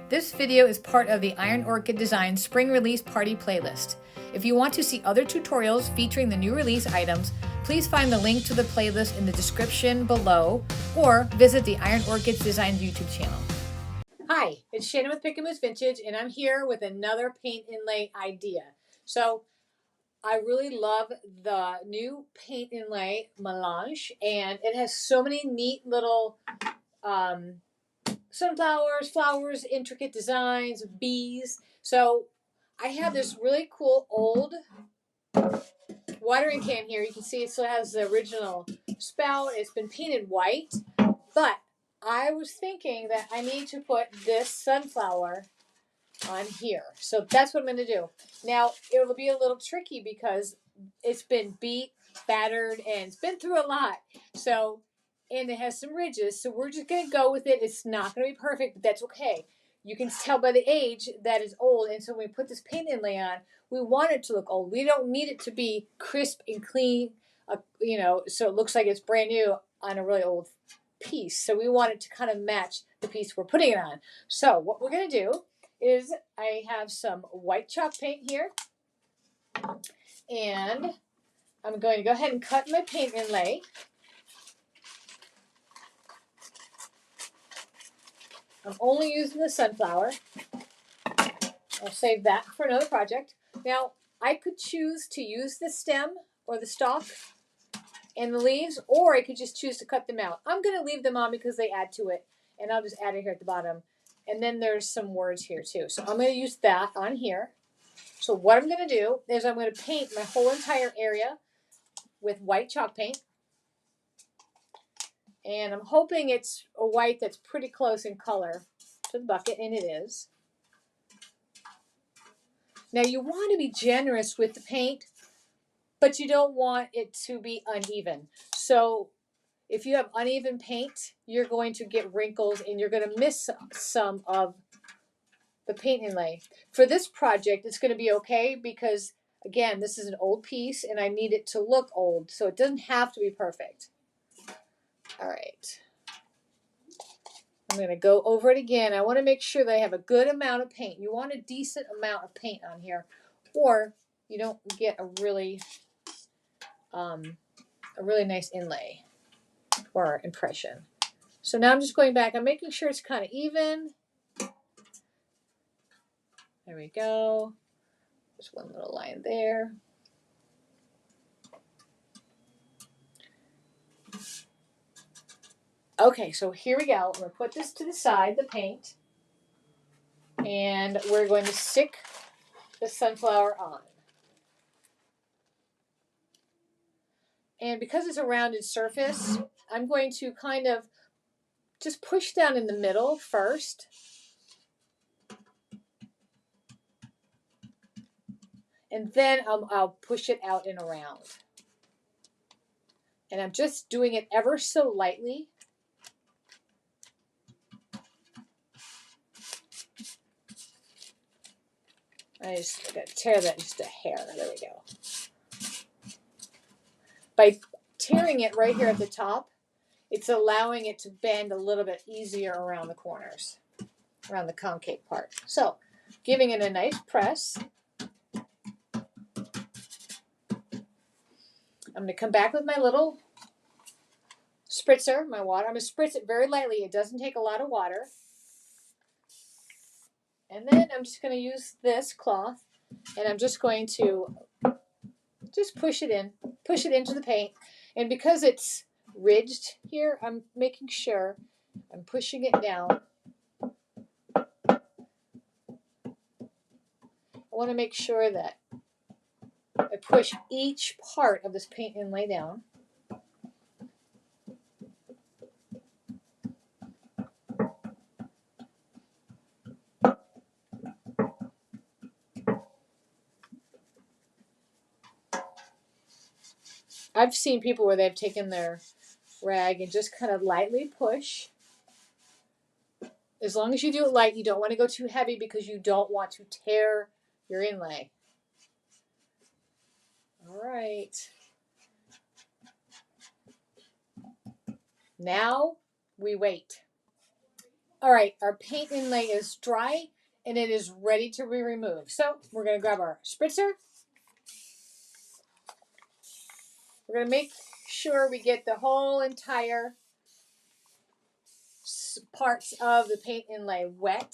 This video is part of the Iron Orchid Designs Spring Release Party playlist. If you want to see other tutorials featuring the new release items, please find the link to the playlist in the description below or visit the Iron Orchid Designs YouTube channel. Hi, it's Shannon with Pick & Moose Vintage, and I'm here with another paint inlay idea. So I really love the new paint inlay Melange, and it has so many neat little sunflowers, flowers, intricate designs, bees. So I have this really cool old watering can here. You can see it still has the original spout. It's been painted white, but I was thinking that I need to put this sunflower on here. So that's what I'm going to do. Now, it will be a little tricky because it's been beat, battered, and it's been through a lot. So, and it has some ridges. So we're just going to go with it. It's not going to be perfect, but that's okay. You can tell by the age that it's old. And so when we put this paint inlay on, we want it to look old. We don't need it to be crisp and clean, so it looks like it's brand new on a really old piece. So we want it to kind of match the piece we're putting it on. So what we're going to do is I have some white chalk paint here, and I'm going to go ahead and cut my paint inlay. I'm only using the sunflower. I'll save that for another project. Now, I could choose to use the stem or the stalk and the leaves, or I could just choose to cut them out. I'm going to leave them on because they add to it, and I'll just add it here at the bottom. And then there's some words here too. So I'm going to use that on here. So what I'm going to do is I'm going to paint my whole entire area with white chalk paint. And I'm hoping it's a white that's pretty close in color to the bucket, and it is. Now you want to be generous with the paint, but you don't want it to be uneven. So if you have uneven paint, you're going to get wrinkles and you're going to miss some of the paint inlay. For this project, it's going to be okay because, again, this is an old piece and I need it to look old, so it doesn't have to be perfect. All right. I'm going to go over it again. I want to make sure that I have a good amount of paint. You want a decent amount of paint on here, or you don't get a really nice inlay or impression. So now I'm just going back. I'm making sure it's kind of even. There we go. There's one little line there. Okay, so here we go. I'm going to put this to the side, the paint, and we're going to stick the sunflower on. And because it's a rounded surface, I'm going to kind of just push down in the middle first. And then I'll push it out and around. And I'm just doing it ever so lightly. I just got to tear that just a hair. There we go. By tearing it right here at the top, it's allowing it to bend a little bit easier around the corners, around the concave part. So, giving it a nice press. I'm going to come back with my little spritzer, my water. I'm going to spritz it very lightly. It doesn't take a lot of water. And then I'm just going to use this cloth, and I'm just going to just push it into the paint. And because it's ridged here, I'm making sure I'm pushing it down. I want to make sure that I push each part of this paint inlay down. I've seen people where they've taken their rag and just kind of lightly push. As long as you do it light, you don't want to go too heavy because you don't want to tear your inlay. All right. Now we wait. All right, our paint inlay is dry and it is ready to be removed. So we're going to grab our spritzer. We're going to make sure we get the whole entire parts of the paint inlay wet.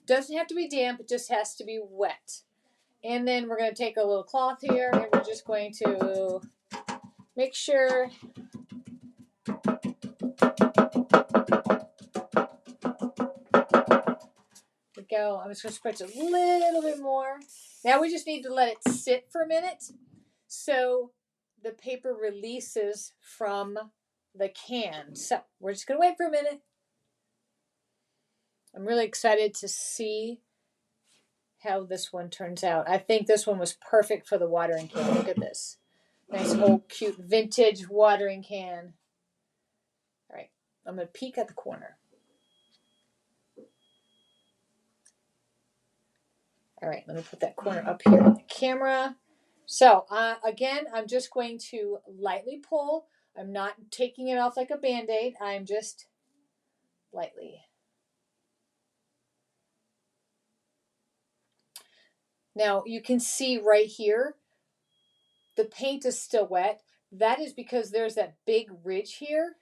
Doesn't have to be damp, it just has to be wet. And then we're going to take a little cloth here and we're just going to make sure we go. I'm just going to spritz a little bit more. Now we just need to let it sit for a minute so the paper releases from the can. So we're just going to wait for a minute. I'm really excited to see how this one turns out. I think this one was perfect for the watering can. Look at this. Nice old cute vintage watering can. All right, I'm going to peek at the corner. All right, let me put that corner up here on the camera. So again, I'm just going to lightly pull. I'm not taking it off like a Band-Aid. I'm just lightly. Now you can see right here, the paint is still wet. That is because there's that big ridge here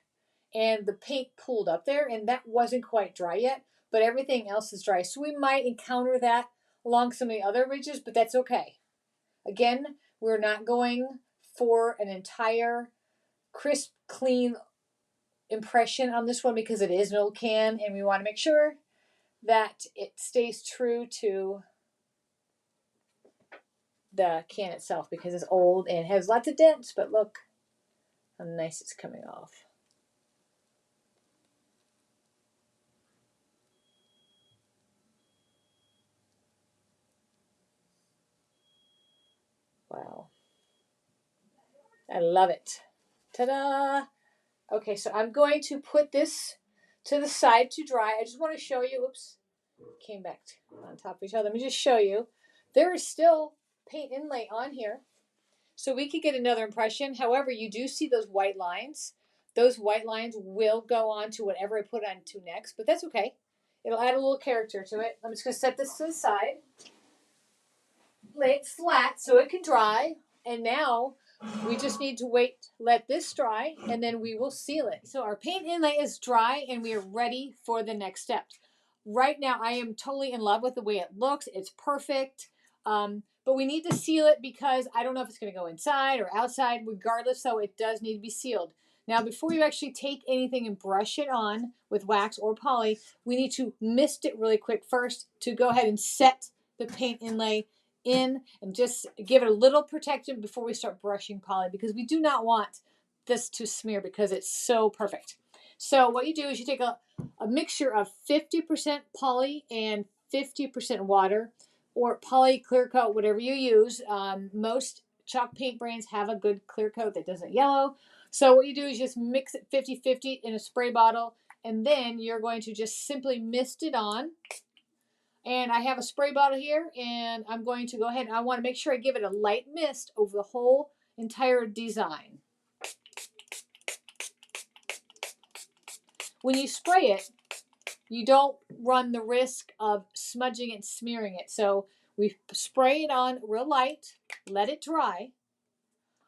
and the paint pooled up there and that wasn't quite dry yet, but everything else is dry. So we might encounter that along some of the other ridges, but that's okay. Again, we're not going for an entire crisp, clean impression on this one because it is an old can and we want to make sure that it stays true to the can itself because it's old and has lots of dents, but look how nice it's coming off. Wow. I love it. Ta-da! Okay, so I'm going to put this to the side to dry. I just want to show you, oops, came back on top of each other. Let me just show you. There is still paint inlay on here. So we could get another impression. However, you do see those white lines. Those white lines will go on to whatever I put on to next, but that's okay. It'll add a little character to it. I'm just going to set this to the side. Lay it flat so it can dry. And now we just need to wait, let this dry, and then we will seal it. So our paint inlay is dry and we are ready for the next step. Right now, I am totally in love with the way it looks. It's perfect. But we need to seal it because I don't know if it's going to go inside or outside. Regardless, though, it does need to be sealed. Now, before you actually take anything and brush it on with wax or poly, we need to mist it really quick first to go ahead and set the paint inlay in and just give it a little protection before we start brushing poly because we do not want this to smear because it's so perfect. So what you do is you take a mixture of 50% poly and 50% water, or poly clear coat, whatever you use. Most chalk paint brands have a good clear coat that doesn't yellow. So what you do is just mix it 50-50 in a spray bottle, and then you're going to just simply mist it on. And I have a spray bottle here, and I'm going to go ahead and I want to make sure I give it a light mist over the whole entire design. When you spray it, you don't run the risk of smudging and smearing it. So we spray it on real light, let it dry.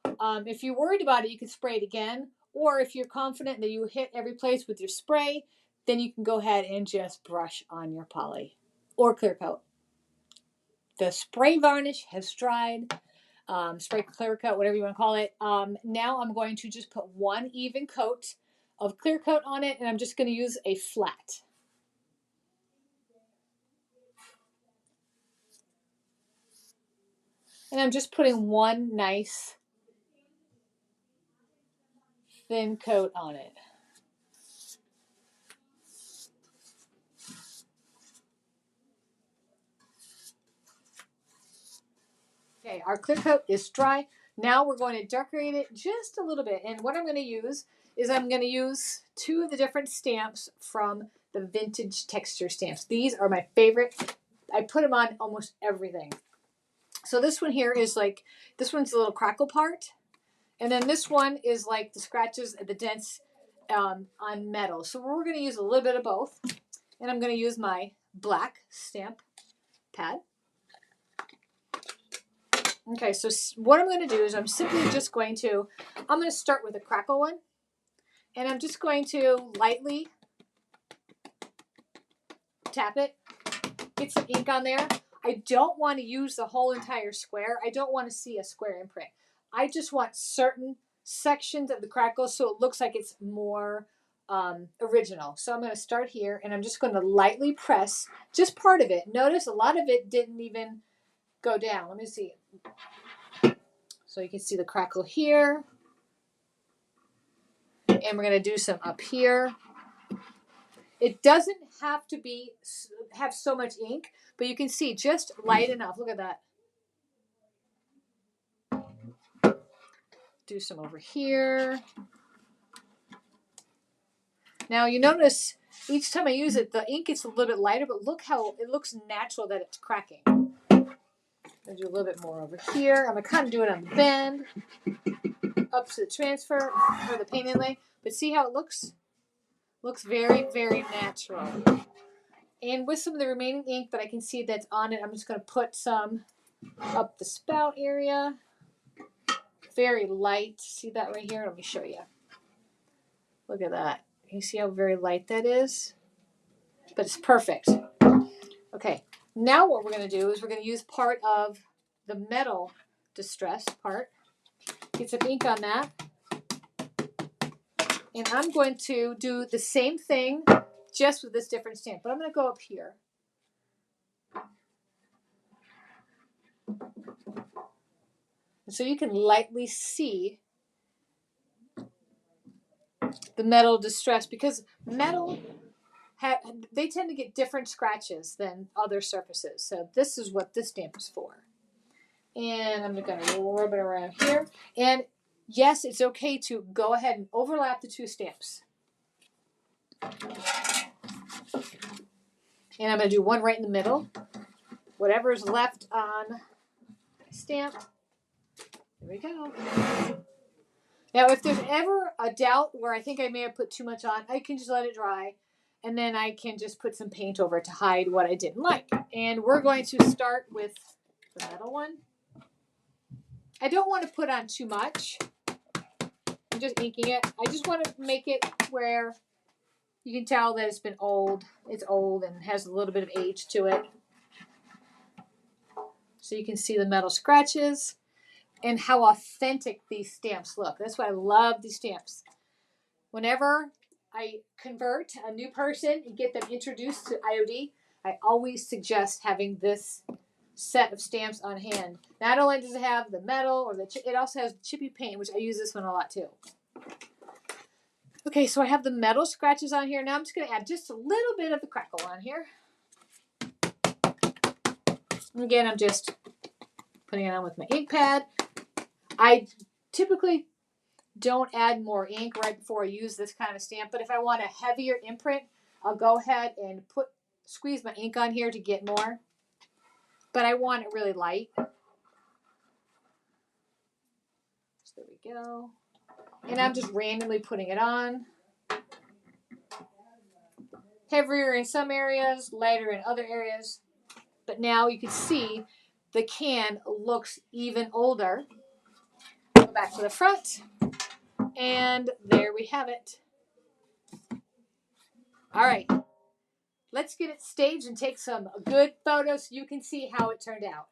If you're worried about it, you can spray it again. Or if you're confident that you hit every place with your spray, then you can go ahead and just brush on your poly or clear coat. The spray varnish has dried. Spray clear coat, whatever you want to call it. Now I'm going to just put one even coat of clear coat on it, and I'm just going to use a flat. And I'm just putting one nice thin coat on it. Okay, our clear coat is dry. Now we're going to decorate it just a little bit. And what I'm going to use is I'm going to use two of the different stamps from the Vintage Texture Stamps. These are my favorite. I put them on almost everything. So this one here is like, this one's a little crackle part. And then this one is like the scratches, the dents on metal. So we're going to use a little bit of both. And I'm going to use my black stamp pad. Okay, so what I'm going to do is I'm simply just going to, I'm going to start with a crackle one. And I'm just going to lightly tap it, get some ink on there. I don't want to use the whole entire square. I don't want to see a square imprint. I just want certain sections of the crackle so it looks like it's more original. So I'm going to start here and I'm just going to lightly press just part of it. Notice a lot of it didn't even go down. Let me see. So you can see the crackle here. And we're going to do some up here. It doesn't have to have so much ink, but you can see just light enough. Look at that. Do some over here. Now you notice each time I use it, the ink gets a little bit lighter, but look how it looks natural that it's cracking. I'll do a little bit more over here. I'm going to kind of do it on the bend, up to the transfer, or the paint inlay. But see how it looks? Looks very, very natural. And with some of the remaining ink that I can see that's on it, I'm just going to put some up the spout area. Very light. See that right here? Let me show you. Look at that. You see how very light that is? But it's perfect. Okay, now what we're going to do is we're going to use part of the metal distress part. Get some ink on that. And I'm going to do the same thing just with this different stamp. But I'm going to go up here. And so you can lightly see the metal distress because metal, they tend to get different scratches than other surfaces. So this is what this stamp is for. And I'm going to rub it around here. And yes, it's okay to go ahead and overlap the two stamps. And I'm going to do one right in the middle. Whatever is left on my stamp. There we go. Now, if there's ever a doubt where I think I may have put too much on, I can just let it dry. And then I can just put some paint over it to hide what I didn't like. And we're going to start with the metal one. I don't want to put on too much. I'm just inking it. I just want to make it where you can tell that it's been old. It's old and has a little bit of age to it. So you can see the metal scratches and how authentic these stamps look. That's why I love these stamps. Whenever I convert a new person and get them introduced to IOD, I always suggest having this set of stamps on hand. Not only does it have the metal, or it also has chippy paint, which I use this one a lot too. Okay, so I have the metal scratches on here. Now I'm just going to add just a little bit of the crackle on here. And again, I'm just putting it on with my ink pad. I typically don't add more ink right before I use this kind of stamp, but if I want a heavier imprint, I'll go ahead and squeeze my ink on here to get more. But I want it really light. So there we go. And I'm just randomly putting it on. Heavier in some areas, lighter in other areas. But now you can see the can looks even older. Go back to the front. And there we have it. All right. Let's get it staged and take some good photos so you can see how it turned out.